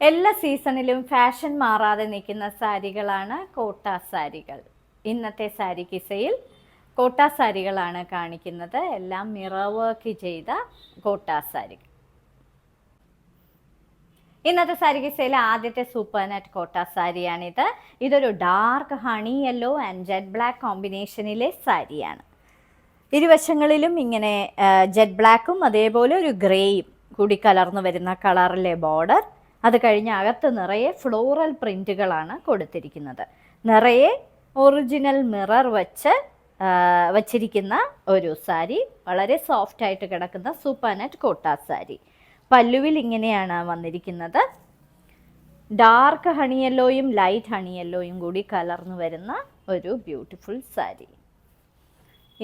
എല്ലാ സീസണിലും ഫാഷൻ മാറാതെ നിൽക്കുന്ന സാരികളാണ് കോട്ട സാരികൾ. ഇന്നത്തെ സാരി കിസയിൽ കോട്ട സാരികളാണ് കാണിക്കുന്നത്. എല്ലാം മിറർ വർക്ക് ചെയ്ത കോട്ട സാരികൾ. ഇന്നത്തെ സാരി കിസയിലെ ആദ്യത്തെ സൂപ്പർ നെറ്റ് കോട്ട സാരിയാണിത്. ഇതൊരു dark honey yellow and jet black കോമ്പിനേഷനിലെ സാരിയാണ്. ഇരുവശങ്ങളിലും ഇങ്ങനെ ജെറ്റ് ബ്ലാക്കും അതേപോലെ ഒരു ഗ്രേയും കൂടി കലർന്നു വരുന്ന കളറിലെ ബോർഡർ. അത് കഴിഞ്ഞ് അകത്ത് നിറയെ ഫ്ലോറൽ പ്രിൻറ്റുകളാണ് കൊടുത്തിരിക്കുന്നത്. നിറയെ ഒറിജിനൽ മിറർ വച്ചിരിക്കുന്ന ഒരു സാരി. വളരെ സോഫ്റ്റായിട്ട് കിടക്കുന്ന സൂപ്പർ നെറ്റ് കോട്ട സാരി. പല്ലുവിൽ ഇങ്ങനെയാണ് വന്നിരിക്കുന്നത്. ഡാർക്ക് ഹണി യെല്ലോയും ലൈറ്റ് ഹണി യെല്ലോയും കൂടി കലർന്നു വരുന്ന ഒരു ബ്യൂട്ടിഫുൾ സാരി.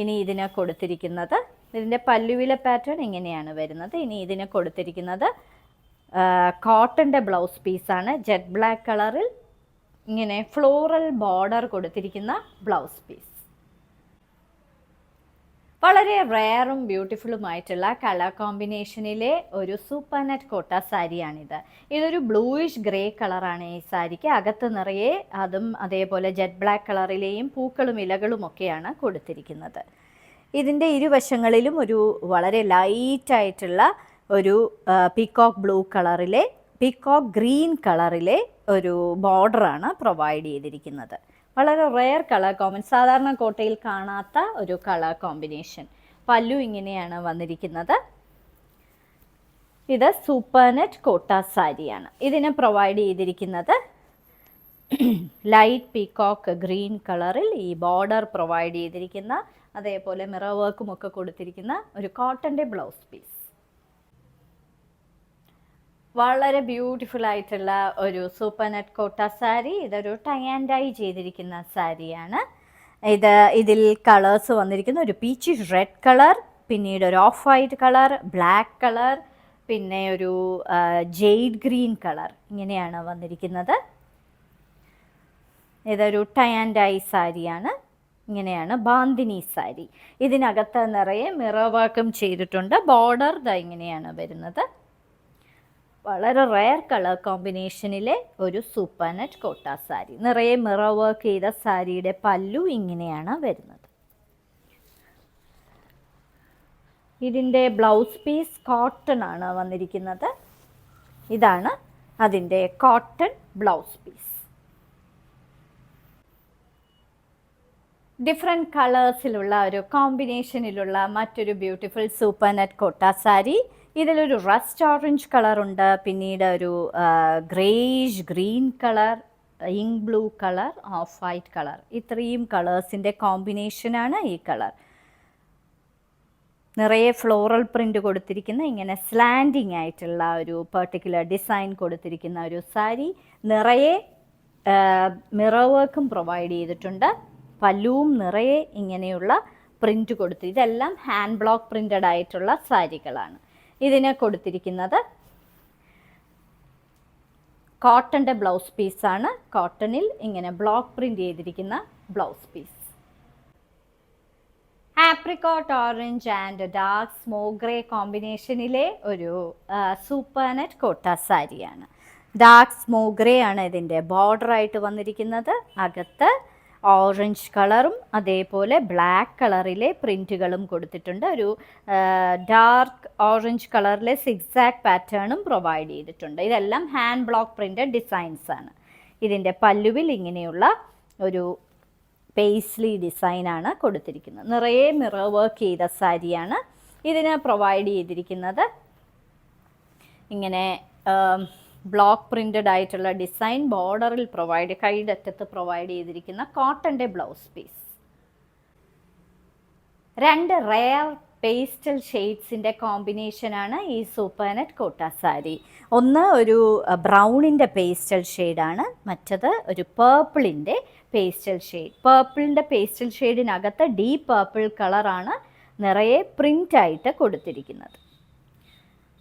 ഇനി ഇതിന് കൊടുത്തിരിക്കുന്നത്, ഇതിൻ്റെ പല്ലുവിലെ പാറ്റേൺ ഇങ്ങനെയാണ് വരുന്നത്. ഇനി ഇതിന് കൊടുത്തിരിക്കുന്നത് കോട്ടൻ്റെ ബ്ലൗസ് പീസാണ്. ജെറ്റ് ബ്ലാക്ക് കളറിൽ ഇങ്ങനെ ഫ്ലോറൽ ബോർഡർ കൊടുത്തിരിക്കുന്ന ബ്ലൗസ് പീസ്. വളരെ റെയറും ബ്യൂട്ടിഫുള്ളുമായിട്ടുള്ള കളർ കോമ്പിനേഷനിലെ ഒരു സൂപ്പർ നെറ്റ് കോട്ട സാരിയാണിത്. ഇതൊരു ബ്ലൂയിഷ് ഗ്രേ കളറാണ് ഈ സാരിക്ക്. അകത്ത് നിറയെ അതും അതേപോലെ ജെറ്റ് ബ്ലാക്ക് കളറിലെയും പൂക്കളും ഇലകളും ഒക്കെയാണ് കൊടുത്തിരിക്കുന്നത്. ഇതിൻ്റെ ഇരുവശങ്ങളിലും ഒരു വളരെ ലൈറ്റായിട്ടുള്ള ഒരു പീക്കോക്ക് ബ്ലൂ കളറിലെ പീക്കോക്ക് ഗ്രീൻ കളറിലെ ഒരു ബോർഡറാണ് പ്രൊവൈഡ് ചെയ്തിരിക്കുന്നത്. വളരെ റെയർ കളർ സാധാരണ കോട്ടയിൽ കാണാത്ത ഒരു കളർ കോമ്പിനേഷൻ. പല്ലു ഇങ്ങനെയാണ് വന്നിരിക്കുന്നത്. ഇത് സൂപ്പർ നെറ്റ് കോട്ട സാരിയാണ്. ഇതിന് പ്രൊവൈഡ് ചെയ്തിരിക്കുന്നത് ലൈറ്റ് പീക്കോക്ക് ഗ്രീൻ കളറിൽ ഈ ബോർഡർ പ്രൊവൈഡ് ചെയ്തിരിക്കുന്ന, അതേപോലെ മിറർ വർക്കും ഒക്കെ കൊടുത്തിരിക്കുന്ന ഒരു കോട്ടൻ്റെ ബ്ലൗസ് പീസ്. വളരെ ബ്യൂട്ടിഫുൾ ആയിട്ടുള്ള ഒരു സൂപ്പർ നെറ്റ് കോട്ട സാരി. ഇതൊരു ടൈ ആൻഡ് ഡൈ ചെയ്തിരിക്കുന്ന സാരിയാണ്. ഇതിൽ കളേഴ്സ് വന്നിരിക്കുന്ന ഒരു പീച്ച് റെഡ് കളർ, പിന്നീട് ഒരു of white colour, black colour, പിന്നെ ഒരു ജെയ്ഡ് ഗ്രീൻ കളർ, ഇങ്ങനെയാണ് വന്നിരിക്കുന്നത്. ഇതൊരു ടൈ ആൻഡ് ഡൈ സാരിയാണ്. ഇങ്ങനെയാണ് ബാന്തിനി സാരി. ഇതിനകത്ത് നിറയെ മിറർ വർക്കും ചെയ്തിട്ടുണ്ട്. ബോർഡർ ഇങ്ങനെയാണ് വരുന്നത്. വളരെ റെയർ കളർ കോമ്പിനേഷനിലെ ഒരു സൂപ്പർ നെറ്റ് കോട്ട സാരി. നിറയെ മിറർ വർക്ക് ചെയ്ത സാരിയുടെ പല്ലു ഇങ്ങനെയാണ് വരുന്നത്. ഇതിൻ്റെ ബ്ലൗസ് പീസ് കോട്ടൺ ആണ് വന്നിരിക്കുന്നത്. ഇതാണ് അതിൻ്റെ കോട്ടൺ ബ്ലൗസ് പീസ്. ഡിഫറെൻറ്റ് കളേഴ്സിലുള്ള ഒരു കോമ്പിനേഷനിലുള്ള മറ്റൊരു beautiful super net kota sari. ഇതിലൊരു റസ്റ്റ് ഓറഞ്ച് കളറുണ്ട്, പിന്നീട് ഒരു greyish green colour, ink blue colour, off white colour. ഇത്രയും കളേഴ്സിൻ്റെ കോമ്പിനേഷനാണ് ഈ കളർ. നിറയെ ഫ്ലോറൽ പ്രിൻ്റ് കൊടുത്തിരിക്കുന്ന, ഇങ്ങനെ സ്ലാൻഡിങ് ആയിട്ടുള്ള ഒരു പെർട്ടിക്കുലർ ഡിസൈൻ കൊടുത്തിരിക്കുന്ന ഒരു സാരി. നിറയെ മിറർ വർക്കും പ്രൊവൈഡ് ചെയ്തിട്ടുണ്ട്. പല്ലുവും നിറയെ ഇങ്ങനെയുള്ള പ്രിൻ്റ് കൊടുത്തു. ഇതെല്ലാം ഹാൻഡ് ബ്ലോക്ക് പ്രിൻ്റഡ് ആയിട്ടുള്ള സാരികളാണ്. ഇതിന് കൊടുത്തിരിക്കുന്നത് കോട്ടൻ്റെ ബ്ലൗസ് പീസാണ്. കോട്ടണിൽ ഇങ്ങനെ ബ്ലോക്ക് പ്രിൻ്റ് ചെയ്തിരിക്കുന്ന blouse piece. Apricot orange and dark smoke grey കോമ്പിനേഷനിലെ ഒരു സൂപ്പർ നെറ്റ് കോട്ട സാരിയാണ്. ഡാർക്ക് സ്മോക്ക് ഗ്രേ ആണ് ഇതിൻ്റെ ബോർഡറായിട്ട് വന്നിരിക്കുന്നത്. അകത്ത് ഓറഞ്ച് കളറും അതേപോലെ ബ്ലാക്ക് കളറിലെ പ്രിൻറ്റുകളും കൊടുത്തിട്ടുണ്ട്. ഒരു ഡാർക്ക് ഓറഞ്ച് കളറിലെ സിക്സാക് പാറ്റേണും പ്രൊവൈഡ് ചെയ്തിട്ടുണ്ട്. ഇതെല്ലാം ഹാൻഡ് ബ്ലോക്ക് പ്രിൻ്റഡ് ഡിസൈൻസ് ആണ്. ഇതിൻ്റെ പല്ലുവിൽ ഇങ്ങനെയുള്ള ഒരു പേസ്ലി ഡിസൈനാണ് കൊടുത്തിരിക്കുന്നത്. നിറയെ മിറർ വർക്ക് ചെയ്ത സാരിയാണ്. ഇതിന് പ്രൊവൈഡ് ചെയ്തിരിക്കുന്നത് ഇങ്ങനെ ബ്ലോക്ക് പ്രിൻ്റഡ് ആയിട്ടുള്ള ഡിസൈൻ. ബോർഡറിൽ കൈയുടെ അറ്റത്ത് പ്രൊവൈഡ് ചെയ്തിരിക്കുന്ന കോട്ടൻ്റെ ബ്ലൗസ് പീസ്. രണ്ട് റെയർ പേസ്റ്റൽ ഷെയ്ഡ്സിൻ്റെ കോമ്പിനേഷനാണ് ഈ സൂപ്പർ നെറ്റ് കോട്ട സാരി. ഒന്ന് ഒരു ബ്രൗണിൻ്റെ പേസ്റ്റൽ ഷെയ്ഡാണ്, മറ്റത് ഒരു പേർപ്പിളിൻ്റെ പേസ്റ്റൽ ഷെയ്ഡ്. പേർപ്പിളിൻ്റെ പേസ്റ്റൽ ഷെയ്ഡിനകത്ത് ഡീപ്പ് പേർപ്പിൾ കളറാണ് നിറയെ പ്രിൻ്റായിട്ട് കൊടുത്തിരിക്കുന്നത്.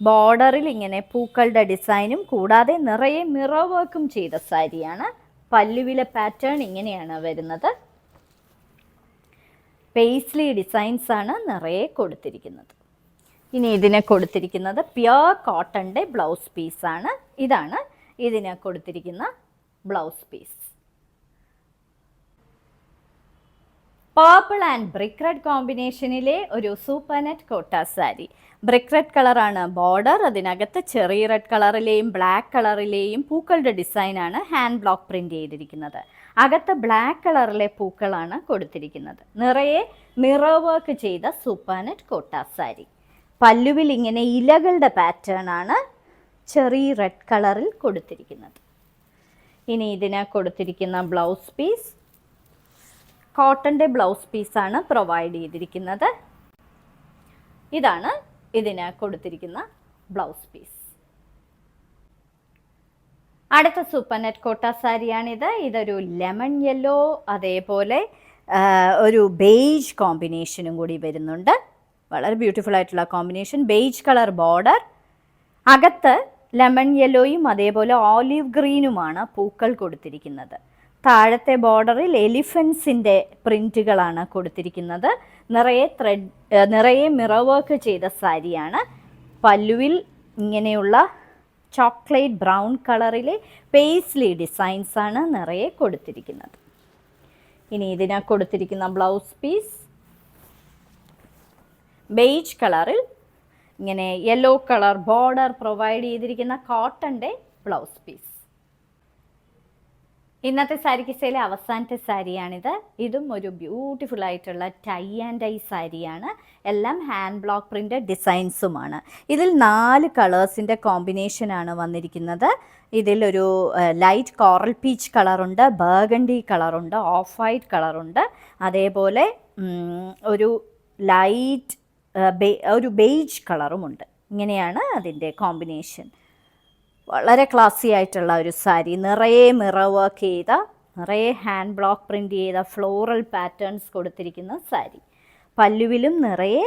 ബോർഡറിൽ ഇങ്ങനെ പൂക്കളുടെ ഡിസൈനും കൂടാതെ നിറയെ മിറർ വർക്കും ചെയ്ത സാരിയാണ്. പല്ലുവിലെ പാറ്റേൺ ഇങ്ങനെയാണ് വരുന്നത്. പേസ്ലി ഡിസൈൻസ് ആണ് നിറയെ കൊടുത്തിരിക്കുന്നത്. ഇനി ഇതിനെ കൊടുത്തിരിക്കുന്നത് പ്യുർ കോട്ടൻ്റെ ബ്ലൗസ് പീസാണ്. ഇതാണ് ഇതിന് കൊടുത്തിരിക്കുന്ന blouse piece. Purple and brick red കോമ്പിനേഷനിലെ ഒരു super net kota sari. Brick red കളറാണ് ബോർഡർ, അതിനകത്ത് ചെറിയ റെഡ് കളറിലെയും ബ്ലാക്ക് കളറിലെയും പൂക്കളുടെ ഡിസൈനാണ് ഹാൻഡ് ബ്ലോക്ക് പ്രിന്റ് ചെയ്തിരിക്കുന്നത്. അകത്ത് ബ്ലാക്ക് കളറിലെ പൂക്കളാണ് കൊടുത്തിരിക്കുന്നത്. നിറയെ മിറർ വർക്ക് ചെയ്ത സൂപ്പർ നെറ്റ് കോട്ട സാരി. പല്ലുവിൽ ഇങ്ങനെ ഇലകളുടെ പാറ്റേൺ ആണ് ചെറിയ റെഡ് കളറിൽ കൊടുത്തിരിക്കുന്നത്. ഇനി ഇതിന് കൊടുത്തിരിക്കുന്ന ബ്ലൗസ് പീസ് കോട്ടൻ്റെ ബ്ലൗസ് പീസാണ് പ്രൊവൈഡ് ചെയ്തിരിക്കുന്നത്. ഇതാണ് ഇതിന് കൊടുത്തിരിക്കുന്ന ബ്ലൗസ് പീസ്. അടുത്ത സൂപ്പർ നെറ്റ് കോട്ട സാരിയാണിത്. ഇതൊരു ലെമൺ യെല്ലോ, അതേപോലെ ഒരു ബേജ് കോമ്പിനേഷനും കൂടി വരുന്നുണ്ട്. വളരെ ബ്യൂട്ടിഫുൾ ആയിട്ടുള്ള കോമ്പിനേഷൻ. ബേജ് കളർ ബോർഡർ, അകത്ത് ലെമൺ യെല്ലോയും അതേപോലെ ഓലിവ് ഗ്രീനുമാണ് പൂക്കൾ കൊടുത്തിരിക്കുന്നത്. താഴത്തെ ബോർഡറിൽ എലിഫൻസിൻ്റെ പ്രിൻറ്റുകളാണ് കൊടുത്തിരിക്കുന്നത്. നിറയെ മിറർ വർക്ക് ചെയ്ത സാരിയാണ്. പല്ലുവിൽ ഇങ്ങനെയുള്ള ചോക്ലേറ്റ് ബ്രൗൺ കളറിലെ പേസ്ലി ഡിസൈൻസ് ആണ് നിറയെ കൊടുത്തിരിക്കുന്നത്. ഇനി ഇതിന് കൊടുത്തിരിക്കുന്ന ബ്ലൗസ് പീസ് ബേജ് കളറിൽ ഇങ്ങനെ യെല്ലോ കളർ ബോർഡർ പ്രൊവൈഡ് ചെയ്തിരിക്കുന്ന കോട്ടൻ്റെ ബ്ലൗസ് പീസ്. ഇന്നത്തെ സാരി കിസയിലെ അവസാനത്തെ സാരിയാണിത്. ഇതും ഒരു ബ്യൂട്ടിഫുൾ ആയിട്ടുള്ള ടൈ ആൻഡ് ഡൈ സാരിയാണ്. എല്ലാം ഹാൻഡ് ബ്ലോക്ക് പ്രിൻ്റ് ഡിസൈൻസുമാണ്. ഇതിൽ 4 കളേഴ്സിൻ്റെ കോമ്പിനേഷനാണ് വന്നിരിക്കുന്നത്. ഇതിലൊരു ലൈറ്റ് കോറൽ പീച്ച് കളറുണ്ട്, ബർഗണ്ടി കളറുണ്ട്, ഓഫ് വൈറ്റ് കളറുണ്ട്, അതേപോലെ ഒരു ലൈറ്റ് ഒരു ബേജ് കളറുമുണ്ട്. ഇങ്ങനെയാണ് അതിൻ്റെ കോമ്പിനേഷൻ. വളരെ ക്ലാസി ആയിട്ടുള്ള ഒരു സാരി. നിറയെ മിറർ വർക്ക് ചെയ്ത, നിറയെ ഹാൻഡ് ബ്ലോക്ക് പ്രിൻ്റ് ചെയ്ത ഫ്ലോറൽ പാറ്റേൺസ് കൊടുത്തിരിക്കുന്ന സാരി. പല്ലുവിലും നിറയെ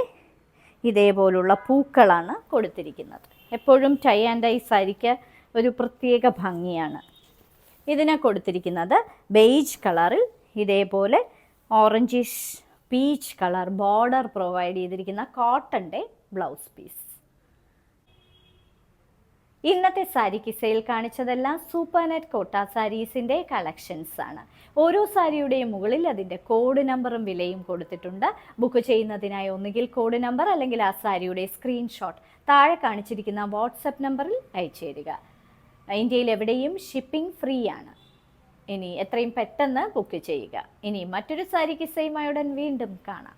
ഇതേപോലുള്ള പൂക്കളാണ് കൊടുത്തിരിക്കുന്നത്. എപ്പോഴും ടൈ ആൻഡ് ഡൈ സാരിക്ക് ഒരു പ്രത്യേക ഭംഗിയാണ്. ഇതിനെ കൊടുത്തിരിക്കുന്നത് ബേജ് കളറിൽ ഇതേപോലെ orangish peach colour border provide ചെയ്തിരിക്കുന്ന കോട്ടൻ്റെ ബ്ലൗസ് പീസ്. ഇന്നത്തെ സാരി കിസയിൽ കാണിച്ചതെല്ലാം സൂപ്പർ നെറ്റ് കോട്ട സാരീസിൻ്റെ കളക്ഷൻസ് ആണ്. ഓരോ സാരിയുടെയും മുകളിൽ അതിൻ്റെ കോഡ് നമ്പറും വിലയും കൊടുത്തിട്ടുണ്ട്. ബുക്ക് ചെയ്യുന്നതിനായി ഒന്നുകിൽ കോഡ് നമ്പർ അല്ലെങ്കിൽ ആ സാരിയുടെ സ്ക്രീൻഷോട്ട് താഴെ കാണിച്ചിരിക്കുന്ന വാട്സപ്പ് നമ്പറിൽ അയച്ചു തരിക. ഇന്ത്യയിൽ എവിടെയും ഷിപ്പിംഗ് ഫ്രീ ആണ്. ഇനി എത്രയും പെട്ടെന്ന് ബുക്ക് ചെയ്യുക. ഇനി മറ്റൊരു സാരി കിസയുമായി ഉടൻ വീണ്ടും കാണാം.